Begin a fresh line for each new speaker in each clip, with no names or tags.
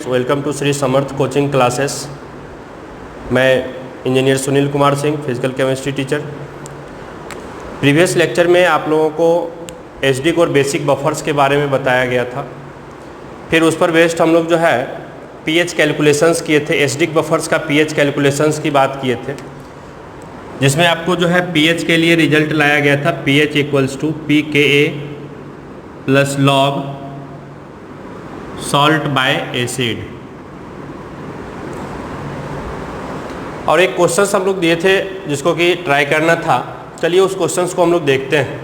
Welcome to Shri Samarth coaching classes. मैं engineer Sunil Kumar Singh, physical chemistry teacher. Previous lecture में आप लोगों को एसडिक और बेसिक बफर्स के बारे में बताया गया था। फिर उस पर बेस्ड हम लोग जो है पीएच कैलकुलेशंस किए थे। एसडिक बफर्स का पीएच कैलकुलेशंस की बात किए थे, जिसमें आपको जो है पीएच के लिए रिजल्ट लाया गया था P H equals to pKa plus log salt by acid. और एक क्वेश्चन हम लोग दिए थे जिसको कि ट्राई करना था। चलिए उस क्वेश्चन को हम लोग देखते हैं।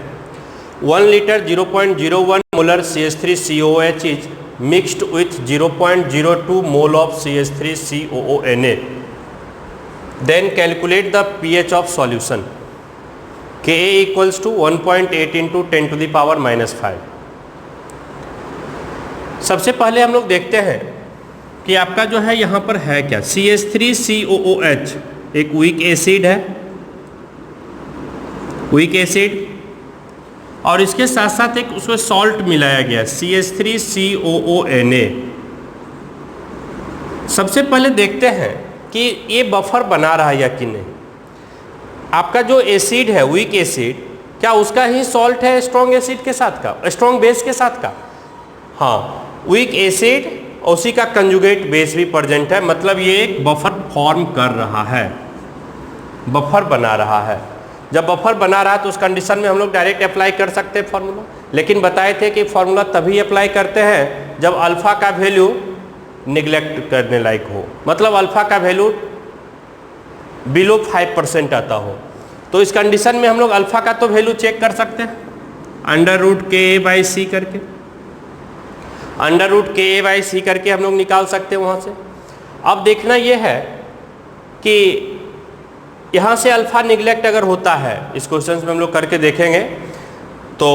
1 litre 0.01 molar CH3COOH is mixed with 0.02 mole of CH3COONA। Then calculate the pH of solution. Ka equals to 1.8 into 10 to the power -5। सबसे पहले हम लोग देखते हैं कि आपका जो है यहाँ पर है क्या। CH3COOH एक वीक एसिड है, वीक एसिड, और इसके साथ साथ एक उसमें सॉल्ट मिलाया गया CH3COONA। सबसे पहले देखते हैं कि ये बफर बना रहा है या कि नहीं। आपका जो एसिड है वीक एसिड, क्या उसका ही सॉल्ट है स्ट्रॉन्ग एसिड के साथ का, स्ट्रॉन्ग बेस के साथ का? हाँ, वीक एसिड और उसी का कंजुगेट बेस भी प्रेजेंट है, मतलब ये एक बफर फॉर्म कर रहा है, बफर बना रहा है। जब बफर बना रहा है तो उस कंडीशन में हम लोग डायरेक्ट अप्लाई कर सकते हैं फार्मूला, लेकिन बताए थे कि फार्मूला तभी अप्लाई करते हैं जब अल्फा का वैल्यू निगलेक्ट करने लायक हो, मतलब अल्फा का वैल्यू बिलो 5% आता हो। तो इस कंडीशन में हम लोग अल्फा का तो वैल्यू चेक कर सकते हैं √Ka/C करके, √Ka/C करके हम लोग निकाल सकते हैं वहाँ से। अब देखना ये है कि यहाँ से अल्फा निगलेक्ट अगर होता है, इस क्वेश्चन में हम लोग करके देखेंगे तो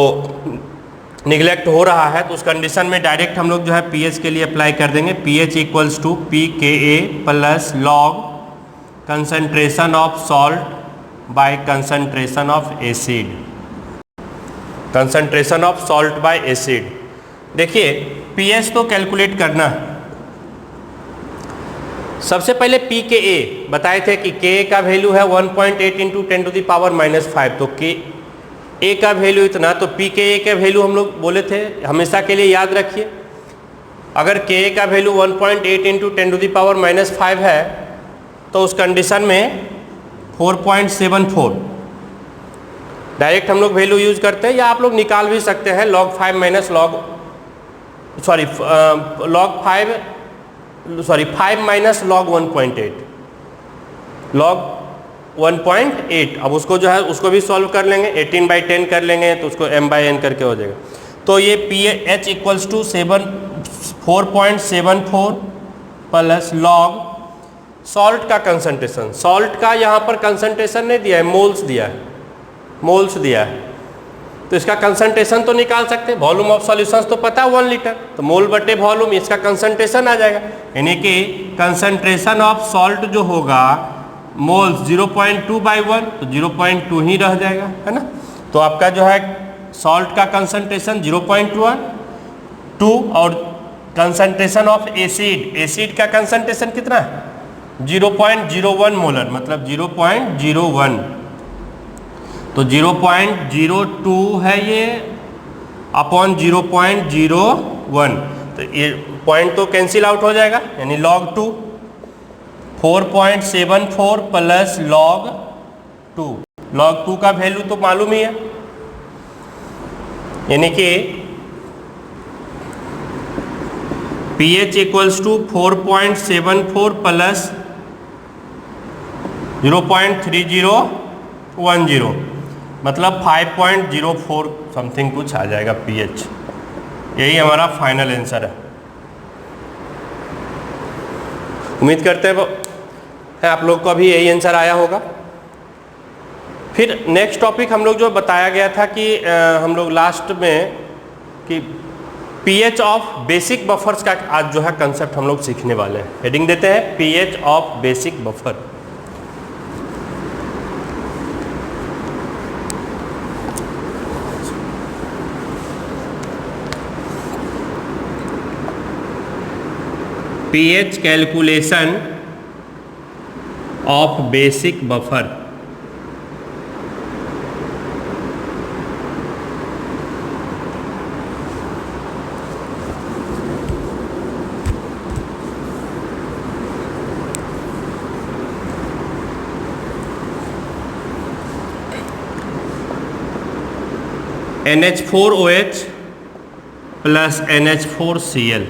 निगलेक्ट हो रहा है, तो उस कंडीशन में डायरेक्ट हम लोग जो है पीएच के लिए अप्लाई कर देंगे। pH equals to pKa plus log concentration of salt by concentration of acid, concentration of salt by acid. देखिए pH तो कैलकुलेट करना है। सबसे पहले pKa बताए थे कि Ka का वैल्यू है 1.8 इंटू 10 टू द पावर -5, तो Ka का वैल्यू इतना, तो pKa का वैल्यू हम लोग बोले थे हमेशा के लिए याद रखिए। अगर Ka का value 1.8 into 10 to the power -5 है तो उस कंडीशन में 4.74 डायरेक्ट हम लोग वैल्यू यूज करते हैं, या आप लोग निकाल भी सकते हैं log 5 minus log 5 minus log 1.8, log 1.8। अब उसको जो है उसको भी सॉल्व कर लेंगे, 18/10 कर लेंगे तो उसको m/n करके हो जाएगा। तो ये pH equals to 4.74 plus log salt का कंसंट्रेशन। सॉल्ट का यहाँ पर कंसंट्रेशन नहीं दिया है, मोल्स दिया है, मोल्स दिया है, तो इसका कंसंट्रेशन तो निकाल सकते हैं। वॉल्यूम ऑफ सॉल्यूशंस तो पता है 1 लीटर, तो मोल बटे वॉल्यूम, इसका कंसंट्रेशन आ जाएगा। यानी कि कंसंट्रेशन ऑफ सॉल्ट जो होगा मोल्स 0.2/1, तो 0.2 ही रह जाएगा, है ना। तो आपका जो है सॉल्ट का कंसंट्रेशन 0.2 और कंसंट्रेशन ऑफ एसिड, एसिड का कंसंट्रेशन कितना है 0.01 मोलर, मतलब 0.01, तो 0.02 है ये अपॉन 0.01, तो ये पॉइंट तो कैंसिल आउट हो जाएगा, यानी log 2 4.74 प्लस log 2, log 2 का वैल्यू तो मालूम ही है, यानी कि pH इक्वल्स टू 4.74 प्लस 0.3010, मतलब 5.04 समथिंग कुछ आ जाएगा pH। यही हमारा फाइनल आंसर है। उम्मीद करते हैं आप लोग को अभी यही आंसर आया होगा। फिर नेक्स्ट टॉपिक हम लोग जो बताया गया था कि हम लोग लास्ट में कि pH ऑफ बेसिक बफर्स का आज जो है कंसेप्ट हम लोग सीखने वाले हैं। हेडिंग देते हैं pH of basic buffer. pH calculation of basic buffer. NH4OH plus NH4Cl,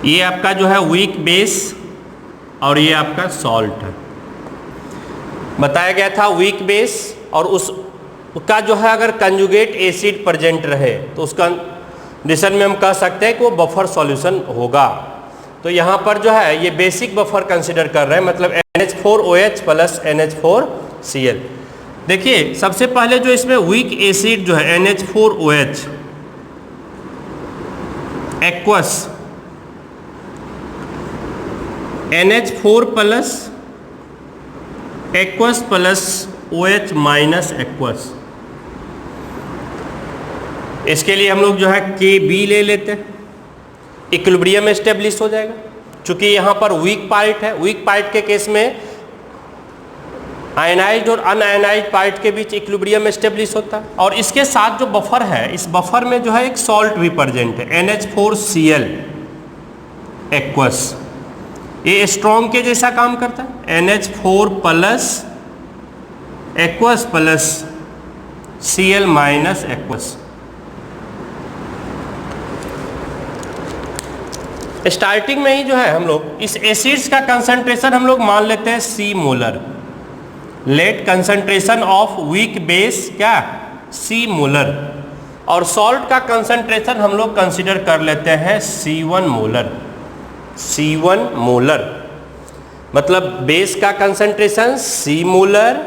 ये आपका जो है वीक बेस और ये आपका सॉल्ट है। बताया गया था वीक बेस और उसका जो है अगर कंजुगेट एसिड प्रेजेंट रहे तो उसका कंडीशन में हम कह सकते हैं कि वो बफर सॉल्यूशन होगा। तो यहाँ पर जो है ये बेसिक बफर कंसिडर कर रहे हैं, मतलब NH4OH प्लस NH4Cl। देखिए सबसे पहले जो इसमें वीक एसिड जो है NH4OH aqueous, NH4 plus aqueous plus OH minus aqueous, इसके लिए हम लोग जो है KB ले लेते हैं, इक्विलिब्रियम एस्टेब्लिश हो जाएगा। चूंकि यहाँ पर वीक पार्ट है, वीक पार्ट के केस में आयनाइज्ड और अनआयनाइज्ड पार्ट के बीच इक्विलिब्रियम एस्टेब्लिश होता है। और इसके साथ जो बफर है, इस बफर में जो है एक सॉल्ट भी प्रेजेंट है NH4Cl एक्वस, ये स्ट्रॉन्ग के जैसा काम करता है। NH4 plus aqueous plus Cl minus aqueous. Starting में ही जो है हम लोग इस एसिड्स का कंसंट्रेशन हम लोग मान लेते हैं C molar. Let concentration of weak base क्या C मोलर, और सॉल्ट का कंसंट्रेशन हम लोग कंसिडर कर लेते हैं C1 मोलर। C1 मोलर मतलब बेस का कंसंट्रेशन C मोलर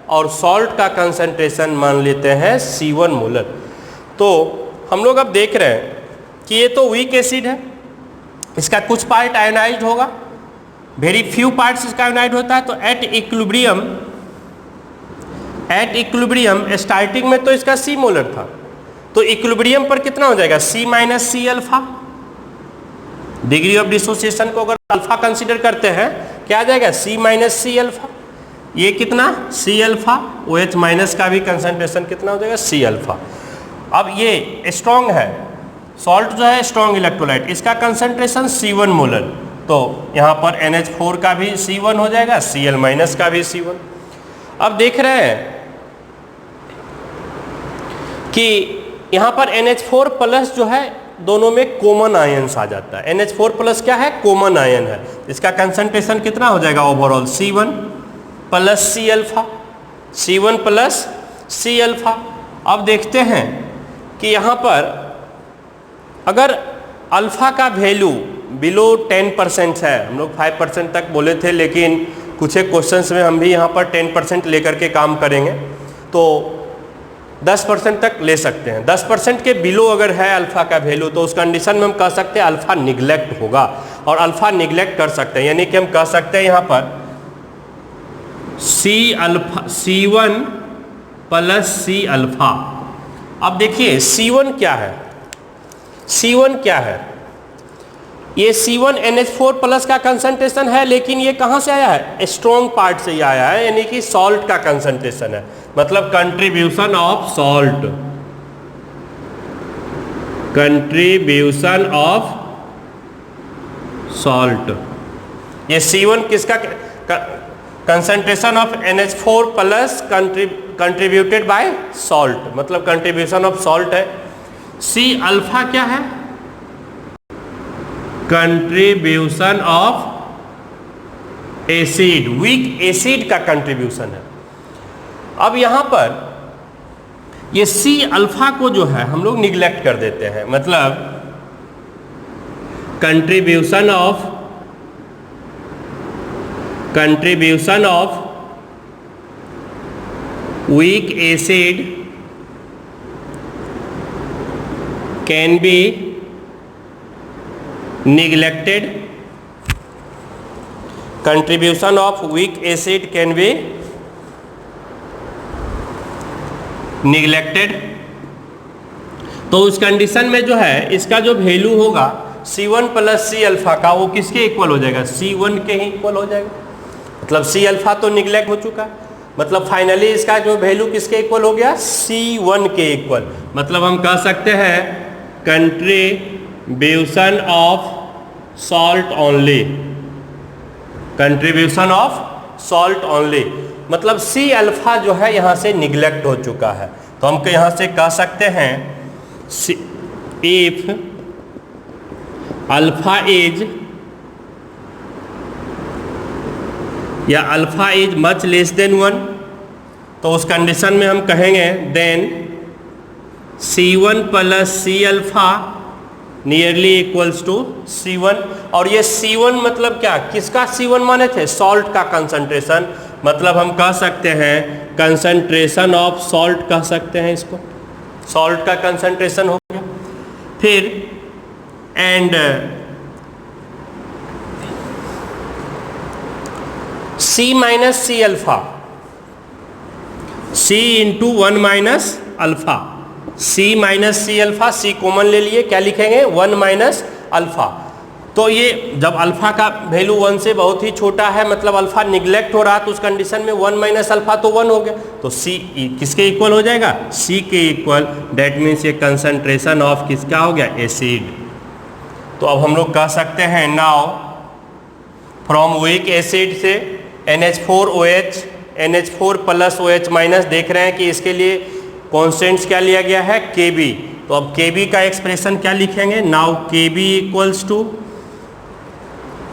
और सॉल्ट का कंसंट्रेशन मान लेते हैं C1 मोलर। तो हम लोग अब देख रहे हैं कि ये तो वीक एसिड है, इसका कुछ पार्ट आयनाइज्ड होगा, वेरी फ्यू पार्ट्स इसका आयनाइज्ड होता है। तो एट इक्विलिब्रियम स्टार्टिंग में तो इसका C मोलर था, तो इक्विलिब्रियम पर कितना हो जाएगा C minus C alpha. Degree of dissociation को अगर अल्फा कंसीडर करते हैं क्या आ जाएगा C माइनस C अल्फा। ये कितना C अल्फा, OH माइनस का भी कंसंट्रेशन कितना हो जाएगा C अल्फा। अब ये स्ट्रॉन्ग है, सॉल्ट जो है स्ट्रॉन्ग इलेक्ट्रोलाइट, इसका कंसंट्रेशन C1 मोलर, तो यहाँ पर NH4 का भी C1 हो जाएगा, Cl माइनस का भी C1। अब देख रहे हैं कि यहाँ पर NH4 प्लस जो है दोनों में कॉमन आयंस आ जाता है। NH4 प्लस क्या है, कॉमन आयन है, इसका कंसंट्रेशन कितना हो जाएगा overall C1 plus C alpha, C1 plus C alpha. अब देखते हैं कि यहाँ पर अगर अल्फा का वैल्यू बिलो 10% है, हम लोग 5% तक बोले थे, लेकिन कुछ एक क्वेश्चंस में हम भी यहाँ पर 10% लेकर के काम करेंगे, तो 10% तक ले सकते हैं। 10% के बिलो अगर है अल्फा का वैल्यू तो उस कंडीशन में हम कह सकते हैं अल्फा निगलेक्ट होगा, और अल्फा निगलेक्ट कर सकते हैं, यानी कि हम कह सकते हैं यहाँ पर C1 प्लस C अल्फा। अब देखिए C1 क्या है, C1 क्या है, ये C1 NH4 प्लस का कंसंट्रेशन है, लेकिन ये कहाँ से आया है, स्ट्रॉन्ग पार्ट से ही आया है, यानी कि सॉल्ट का कंसंट्रेशन है, मतलब contribution of salt, contribution of salt. ये C1 किसका concentration of NH4 plus contributed bye salt, मतलब कंट्रीब्यूशन ऑफ सॉल्ट है। C अल्फा क्या है, contribution of acid, weak acid का कंट्रीब्यूशन है। अब यहां पर ये C अल्फा को जो है हम लोग निगलेक्ट कर देते हैं, मतलब contribution of weak acid can be neglected, contribution of weak acid can be neglected। तो उस कंडीशन में जो है इसका जो वैल्यू होगा C1 प्लस सी अल्फा का वो किसके इक्वल हो जाएगा? C1 के ही इक्वल हो जाएगा। मतलब सी अल्फा तो निगलेक्ट हो चुका, मतलब फाइनली इसका जो वैल्यू किसके इक्वल हो गया? C1 के इक्वल। मतलब हम कह सकते हैं contribution of salt only, contribution of salt only, मतलब सी अल्फा जो है यहाँ से निगलेक्ट हो चुका है। तो हम यहाँ से कह सकते हैं इफ अल्फा इज या alpha is much less than 1, तो उस कंडीशन में हम कहेंगे then C1 plus C alpha nearly equals to C1। और ये C1 मतलब क्या, किसका C1 माने थे? सॉल्ट का कंसंट्रेशन, मतलब हम कह सकते हैं कंसंट्रेशन ऑफ सॉल्ट कह सकते हैं इसको, सॉल्ट का कंसंट्रेशन हो गया। फिर and C minus C alpha, C into 1 minus alpha, C minus C alpha, C common ले लिए, क्या लिखेंगे? 1 माइनस अल्फा। तो ये जब अल्फा का वैल्यू 1 से बहुत ही छोटा है, मतलब अल्फा निगलेक्ट हो रहा, तो उस कंडीशन में 1 माइनस अल्फा तो 1 हो गया, तो C किसके इक्वल हो जाएगा? C के इक्वल। डेट मीन्स ये कंसंट्रेशन ऑफ किसका हो गया? एसिड। तो अब हम लोग कह सकते हैं नाउ फ्रॉम वीक एसिड से NH4OH, NH4 plus OH minus, देख रहे हैं कि इसके लिए कॉन्स्टेंट्स क्या लिया गया है? Kb। तो अब Kb का एक्सप्रेशन क्या लिखेंगे? Now Kb equals to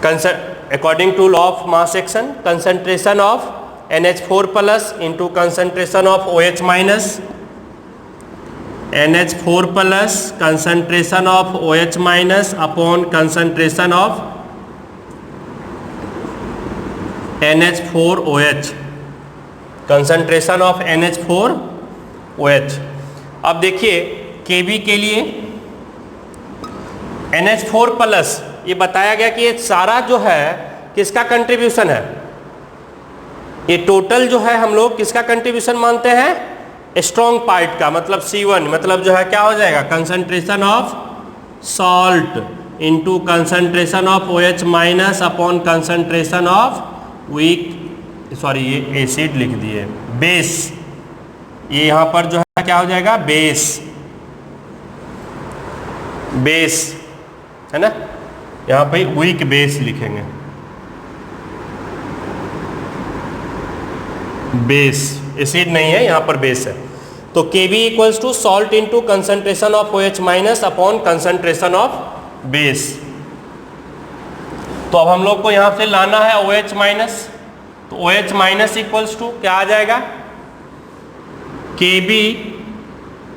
according to law of mass action, concentration of NH4 plus into concentration of OH minus, NH4 plus concentration of OH minus upon concentration of NH4OH, concentration of NH4OH। अब देखिए Kb के लिए NH4 plus, ये बताया गया कि ये सारा जो है किसका कंट्रीब्यूशन है? ये टोटल जो है हम लोग किसका कंट्रीब्यूशन मानते हैं? स्ट्रॉन्ग पार्ट का, मतलब C1, मतलब जो है क्या हो जाएगा? Concentration of salt into concentration of OH minus upon concentration of weak, sorry ये एसिड लिख दिए, बेस। ये यहाँ पर जो है क्या हो जाएगा? बेस, बेस है ना, यहाँ पे वीक बेस लिखेंगे, बेस, एसिड नहीं है यहाँ पर, बेस है। तो Kb equals to salt into concentration of OH minus upon concentration of base. तो अब हम लोग को यहाँ से लाना है OH माइनस, तो OH माइनस इक्वल्स टू क्या आ जाएगा? Kb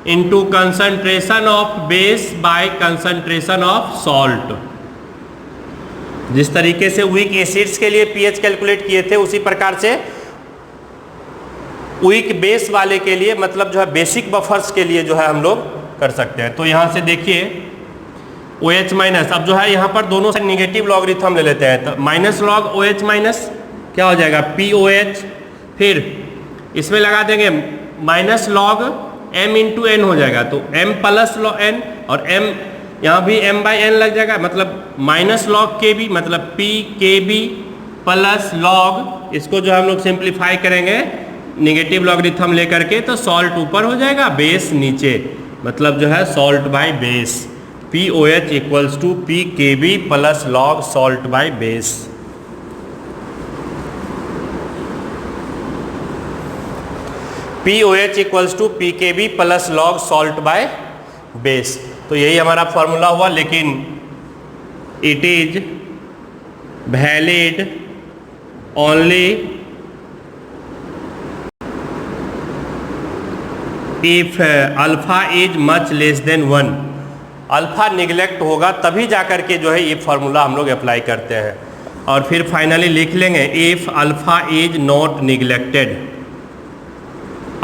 into concentration of base by concentration of salt. जिस तरीके से वीक एसिड्स के लिए pH कैलकुलेट किए थे, उसी प्रकार से वीक बेस वाले के लिए, मतलब जो है बेसिक बफर्स के लिए जो है हम लोग कर सकते हैं। तो यहाँ से देखिए OH माइनस, अब जो है यहाँ पर दोनों से निगेटिव लॉगरिथम ले लेते हैं, तो माइनस लॉग OH माइनस क्या हो जाएगा? POH। फिर इसमें लगा देंगे minus log M into N हो जाएगा, तो M प्लस लॉग N, और M यहाँ भी M बाई N लग जाएगा, मतलब माइनस लॉग Kb, मतलब PKb प्लस लॉग, इसको जो हम लोग सिंप्लीफाई करेंगे निगेटिव लॉगरिथम लेकर के, तो सॉल्ट ऊपर हो जाएगा, बेस नीचे, मतलब जो है salt by base. POH equals to PKb plus log salt by base. POH equals to PKb plus log salt by base. तो यही हमारा फॉर्मूला हुआ, लेकिन it is valid only if alpha is much less than 1। Alpha neglect होगा तभी जाकर के जो है ये फॉर्मूला हम लोग अप्लाई करते हैं। और फिर फाइनली लिख लेंगे if alpha is not neglected.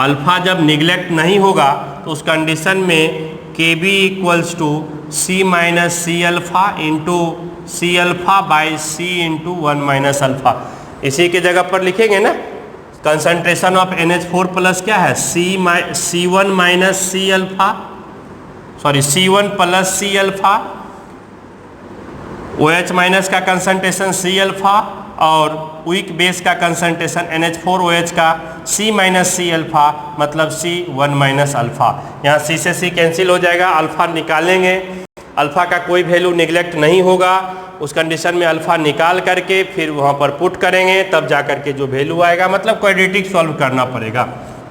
Alpha जब निगलेक्ट नहीं होगा तो उस कंडीशन में Kb equals to C minus C alpha into C alpha by C into 1 minus alpha. इसी की जगह पर लिखेंगे ना, कंसंट्रेशन ऑफ NH4 प्लस क्या है? C1 minus C alpha, sorry C1 plus C alpha OH minus का कंसंट्रेशन C अल्फा और वीक बेस का कंसंट्रेशन NH4OH का C माइनस C अल्फा मतलब C1 माइनस अल्फा। यहाँ C से C कैंसिल हो जाएगा, अल्फा निकालेंगे, अल्फा का कोई वैल्यू निगलेक्ट नहीं होगा, उस कंडीशन में अल्फा निकाल करके फिर वहाँ पर पुट करेंगे, तब जा करके जो वैल्यू आएगा, मतलब क्वाड्रेटिक सॉल्व करना पड़ेगा।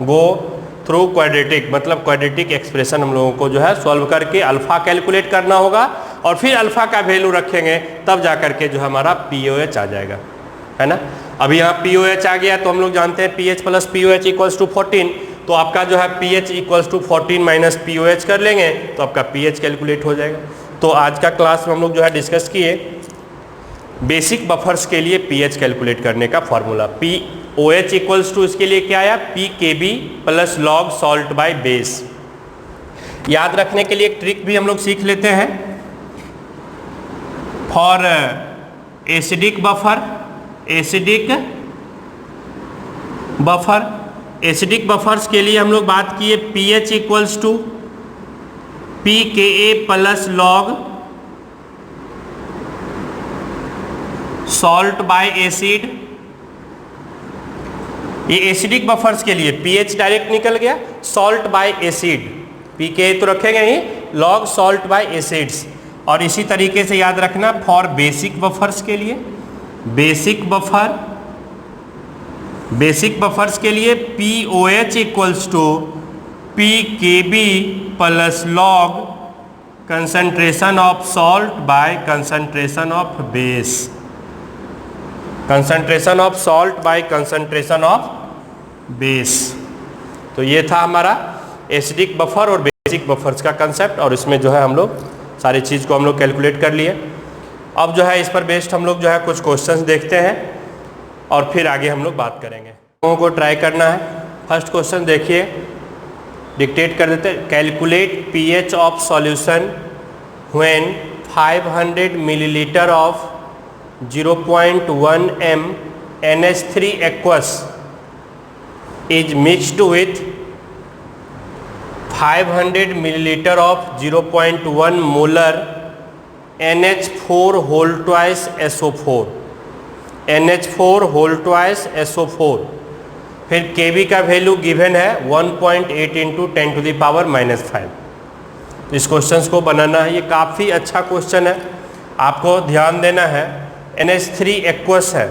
गो थ्रू क्वाड्रेटिक, मतलब क्वाड्रेटिक एक्सप्रेशन हम लोगों को जो है सॉल्व करके अल्फा कैलकुलेट करना होगा और फिर अल्फा का वैल्यू रखेंगे, तब जा करके जो हमारा POH आ जाएगा, है ना। अभी यहाँ POH आ गया तो हम लोग जानते हैं PH plus POH equals to 14, तो आपका जो है PH equals to 14 minus POH कर लेंगे तो आपका PH कैलकुलेट हो जाएगा। तो आज का क्लास में हम लोग जो है डिस्कस किए बेसिक बफर्स के लिए PH कैलकुलेट करने का फॉर्मूला। POH इक्वल्स टू इसके लिए क्या आया, PKB plus log salt by base. याद रखने के लिए एक ट्रिक भी हम लोग सीख लेते हैं। फॉर एसिडिक बफर्स के लिए हम लोग बात किए pH equals to pKa plus log salt by acid. ये एसिडिक बफर्स के लिए pH डायरेक्ट निकल गया, सॉल्ट बाय एसिड, pKa तो रखेंगे ही, लॉग सॉल्ट बाय एसिड्स। और इसी तरीके से याद रखना फॉर बेसिक बफर्स के लिए, बेसिक बफर्स के लिए POH equals to PKB plus log concentration of salt by concentration of base, concentration of salt by concentration of base. तो ये था हमारा एसिडिक बफर और बेसिक बफर्स का कंसेप्ट, और इसमें जो है हम लोग सारी चीज़ को हम लोग कैलकुलेट कर लिए। अब जो है इस पर बेस्ड हम लोग जो है कुछ क्वेश्चंस देखते हैं और फिर आगे हम लोग बात करेंगे। लोगों को ट्राई करना है। फर्स्ट क्वेश्चन देखिए, डिक्टेट कर देते हैं। Calculate pH of solution when 500 millilitre of 0.1 m NH3 aqueous is mixed with 500 milliliter of 0.1 molar NH4 whole twice SO4, NH4 whole twice SO4। फिर Kb का वैल्यू गिवन है 1.8 into 10 to the power -5। इस question को बनाना है, ये काफ़ी अच्छा question है, आपको ध्यान देना है। NH3 एक्वस है,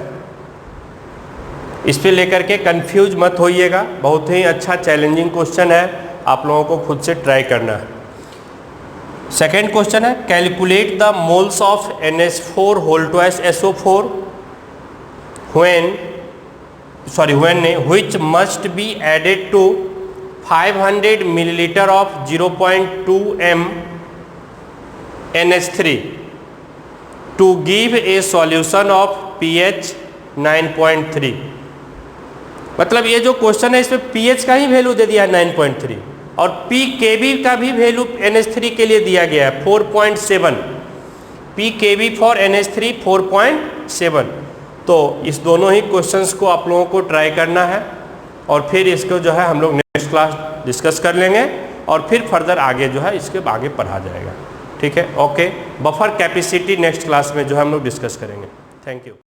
इस पे लेकर के कंफ्यूज मत होइएगा, बहुत ही अच्छा चैलेंजिंग क्वेश्चन है, आप लोगों को खुद से ट्राई करना है। सेकेंड क्वेश्चन है, calculate the moles of NH4 whole twice SO4 which must be added to 500 milliliter of 0.2 m NH3 to give a solution of pH 9.3। मतलब ये जो क्वेश्चन है इसमें pH का ही वैल्यू दे दिया है 9.3 और PKB का भी वैल्यू NH3 के लिए दिया गया है 4.7, PKB फॉर NH3 4.7। तो इस दोनों ही क्वेश्चंस को आप लोगों को ट्राई करना है और फिर इसको जो है हम लोग नेक्स्ट क्लास डिस्कस कर लेंगे और फिर फर्दर आगे जो है इसके आगे पढ़ा जाएगा। ठीक है, okay. Buffer capacity next class में जो है हम लोग डिस्कस करेंगे। Thank you.